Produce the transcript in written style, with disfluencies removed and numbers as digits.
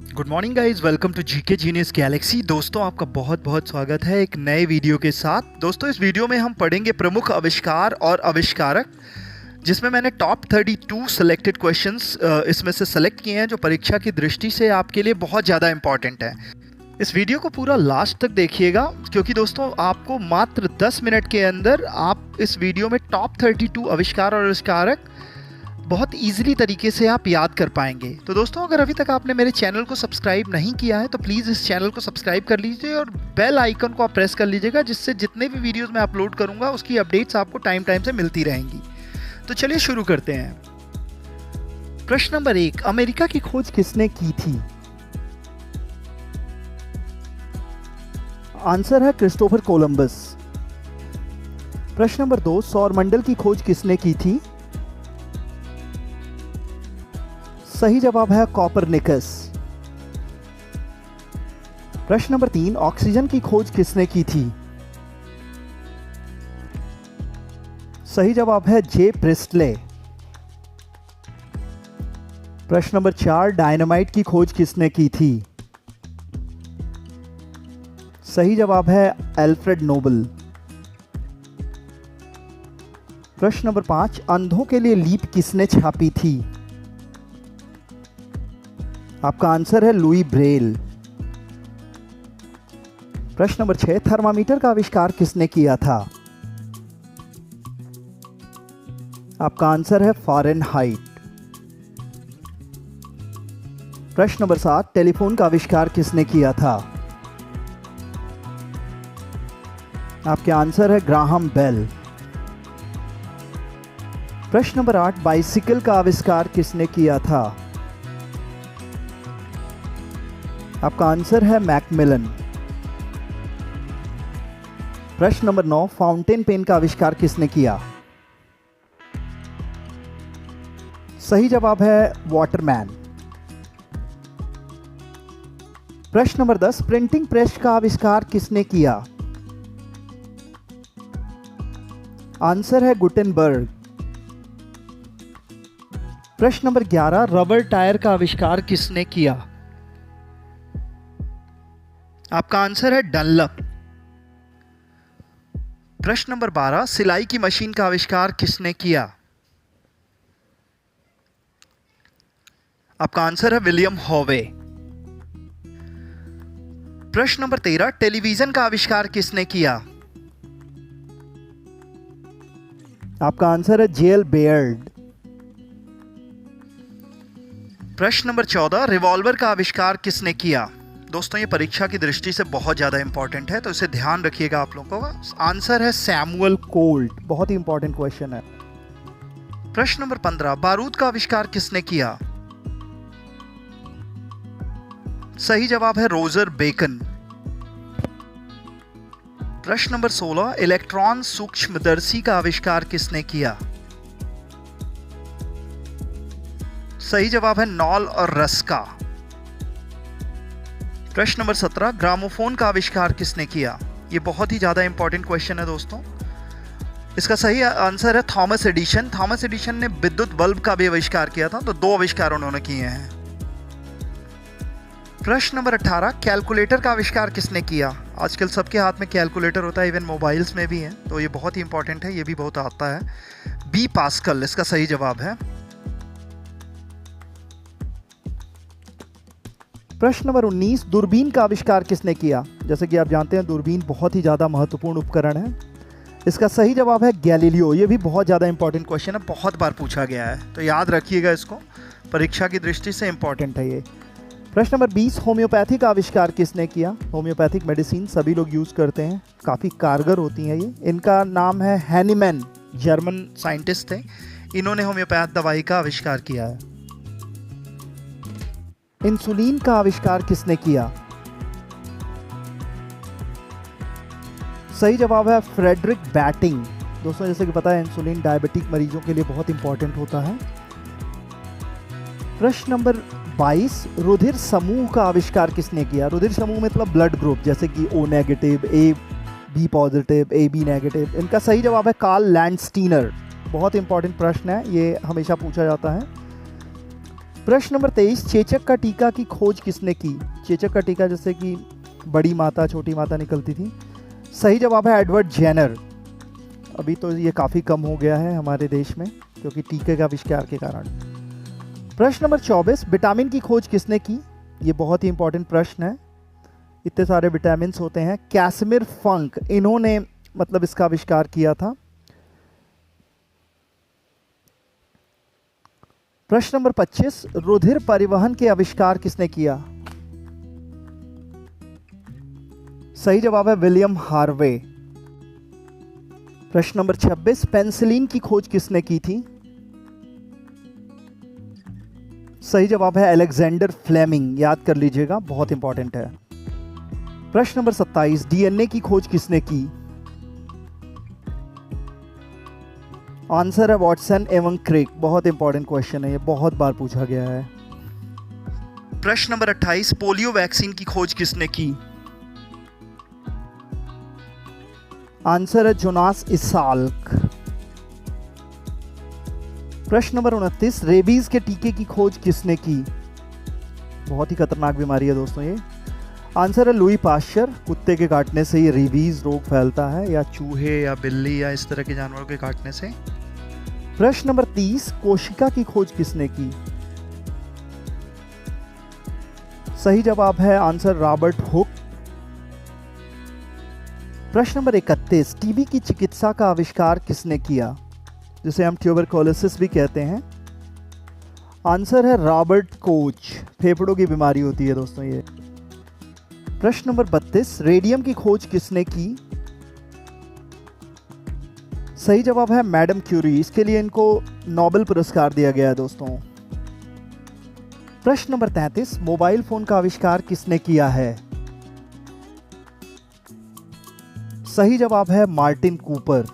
Good morning guys, welcome to GK genius galaxy. दोस्तों, आपका बहुत बहुत स्वागत है एक नए वीडियो के साथ। दोस्तों, इस वीडियो में हम पढ़ेंगे प्रमुख आविष्कार और आविष्कारक, जिसमें मैंने टॉप 32 सिलेक्टेड क्वेश्चंस इसमें से सेलेक्ट किए हैं जो परीक्षा की दृष्टि से आपके लिए बहुत ज़्यादा इंपॉर्टेंट है। इस वीडियो को पूरा लास्ट तक देखिएगा, क्योंकि दोस्तों आपको मात्र 10 मिनट के अंदर आप इस वीडियो में टॉप 32 आविष्कार और आविष्कारक बहुत इजीली तरीके से आप याद कर पाएंगे। तो दोस्तों, अगर अभी तक आपने मेरे चैनल को सब्सक्राइब नहीं किया है तो प्लीज़ इस चैनल को सब्सक्राइब कर लीजिए और बेल आइकन को आप प्रेस कर लीजिएगा, जिससे जितने भी वीडियोस मैं अपलोड करूंगा उसकी अपडेट्स आपको टाइम टाइम से मिलती रहेंगी। तो चलिए शुरू करते हैं। प्रश्न नंबर 1, अमेरिका की खोज किसने की थी? आंसर है क्रिस्टोफर कोलंबस। प्रश्न नंबर 2, सौरमंडल की खोज किसने की थी? सही जवाब है कॉपरनिकस। प्रश्न नंबर 3, ऑक्सीजन की खोज किसने की थी? सही जवाब है जे प्रिस्टले। प्रश्न नंबर 4, डायनामाइट की खोज किसने की थी? सही जवाब है अल्फ्रेड नोबल। प्रश्न नंबर 5, अंधों के लिए लीप किसने छापी थी? आपका आंसर है लुई ब्रेल। प्रश्न नंबर 6, थर्मामीटर का आविष्कार किसने किया था? आपका आंसर है फ़ारेनहाइट। प्रश्न नंबर 7, टेलीफोन का आविष्कार किसने किया था? आपके आंसर है ग्राहम बेल। प्रश्न नंबर 8, बाइसिकल का आविष्कार किसने किया था? आपका आंसर है मैकमिलन। प्रश्न नंबर 9, फाउंटेन पेन का आविष्कार किसने किया? सही जवाब है वाटरमैन। प्रश्न नंबर 10, प्रिंटिंग प्रेस का आविष्कार किसने किया? आंसर है गुटेनबर्ग। प्रश्न नंबर 11, रबर टायर का आविष्कार किसने किया? आपका आंसर है डनलप। प्रश्न नंबर 12, सिलाई की मशीन का आविष्कार किसने किया? आपका आंसर है विलियम हॉवे। प्रश्न नंबर 13, टेलीविजन का आविष्कार किसने किया? आपका आंसर है जेएल बेयर्ड। प्रश्न नंबर 14, रिवॉल्वर का आविष्कार किसने किया? दोस्तों, ये परीक्षा की दृष्टि से बहुत ज़्यादा इंपॉर्टेंट है, तो इसे ध्यान रखिएगा आप लोगों का। आंसर है सैमुअल कोल्ट। बहुत ही इंपॉर्टेंट क्वेश्चन है। प्रश्न नंबर 15, बारूद का आविष्कार किसने किया? सही जवाब है रोजर बेकन। प्रश्न नंबर 16, इलेक्ट्रॉन सूक्ष्मदर्शी का आविष्कार किसने किया? सही जवाब है नॉल और रस्का। प्रश्न नंबर 17, ग्रामोफोन का आविष्कार किसने किया? ये बहुत ही ज़्यादा इंपॉर्टेंट क्वेश्चन है दोस्तों। इसका सही आंसर है थॉमस एडिशन। थॉमस एडिशन ने विद्युत बल्ब का भी आविष्कार किया था, तो 2 आविष्कार उन्होंने किए हैं। प्रश्न नंबर 18, कैलकुलेटर का आविष्कार किसने किया? आजकल सबके हाथ में कैलकुलेटर होता है, इवन मोबाइल्स में भी है, तो ये बहुत ही इंपॉर्टेंट है, ये भी बहुत आता है। बी पास्कल इसका सही जवाब है। प्रश्न नंबर 19, दूरबीन का आविष्कार किसने किया? जैसे कि आप जानते हैं, दूरबीन बहुत ही ज़्यादा महत्वपूर्ण उपकरण है। इसका सही जवाब है गैलीलियो। ये भी बहुत ज़्यादा इंपॉर्टेंट क्वेश्चन है, बहुत बार पूछा गया है, तो याद रखिएगा इसको, परीक्षा की दृष्टि से इंपॉर्टेंट है ये। प्रश्न नंबर 20, होम्योपैथी का आविष्कार किसने किया? होम्योपैथिक मेडिसिन सभी लोग यूज़ करते हैं, काफ़ी कारगर होती हैं ये। इनका नाम है हैनीमैन, जर्मन साइंटिस्ट थे, इन्होंने होम्योपैथ दवाई का आविष्कार किया है। इंसुलिन का आविष्कार किसने किया? सही जवाब है फ्रेडरिक बैटिंग। दोस्तों, जैसे कि पता है, इंसुलिन डायबिटिक मरीजों के लिए बहुत इंपॉर्टेंट होता है। प्रश्न नंबर 22, रुधिर समूह का आविष्कार किसने किया? रुधिर समूह मतलब ब्लड ग्रुप, जैसे कि O negative, A B positive, A B negative. इनका सही जवाब है कार्ल लैंडस्टीनर। बहुत इंपॉर्टेंट प्रश्न है, ये हमेशा पूछा जाता है। प्रश्न नंबर 23, चेचक का टीका की खोज किसने की? चेचक का टीका जैसे कि बड़ी माता छोटी माता निकलती थी। सही जवाब है एडवर्ड जेनर। अभी तो ये काफ़ी कम हो गया है हमारे देश में क्योंकि टीके का आविष्कार के कारण। प्रश्न नंबर 24, विटामिन की खोज किसने की? ये बहुत ही इंपॉर्टेंट प्रश्न है। इतने सारे विटामिन होते हैं। कैसिमिर फंक, इन्होंने मतलब इसका आविष्कार किया था। प्रश्न नंबर 25, रुधिर परिवहन के आविष्कार किसने किया? सही जवाब है विलियम हार्वे। प्रश्न नंबर 26, पेनिसिलिन की खोज किसने की थी? सही जवाब है अलेक्जेंडर फ्लेमिंग। याद कर लीजिएगा, बहुत इंपॉर्टेंट है। प्रश्न नंबर 27, डीएनए की खोज किसने की? आंसर है वॉटसन एवं क्रिक। बहुत इंपॉर्टेंट क्वेश्चन है, ये बहुत बार पूछा गया है। प्रश्न नंबर 28, पोलियो वैक्सीन की खोज किसने की? आंसर है जोनास इसाल्क। प्रश्न नंबर 29, रेबीज के टीके की खोज किसने की? बहुत ही खतरनाक बीमारी है दोस्तों ये। आंसर है लुई पाश्चर। कुत्ते के काटने से ये रेबीज रोग फैलता है, या चूहे या बिल्ली या इस तरह के जानवरों के काटने से। प्रश्न नंबर 30, कोशिका की खोज किसने की? सही जवाब है आंसर रॉबर्ट हुक। प्रश्न नंबर 31, टीबी की चिकित्सा का आविष्कार किसने किया, जिसे हम ट्यूबरकुलोसिस भी कहते हैं? आंसर है रॉबर्ट कोच। फेफड़ों की बीमारी होती है दोस्तों ये। प्रश्न नंबर 32, रेडियम की खोज किसने की? सही जवाब है मैडम क्यूरी। इसके लिए इनको नोबेल पुरस्कार दिया गया है दोस्तों। प्रश्न नंबर 33, मोबाइल फोन का आविष्कार किसने किया है? सही जवाब है मार्टिन कूपर।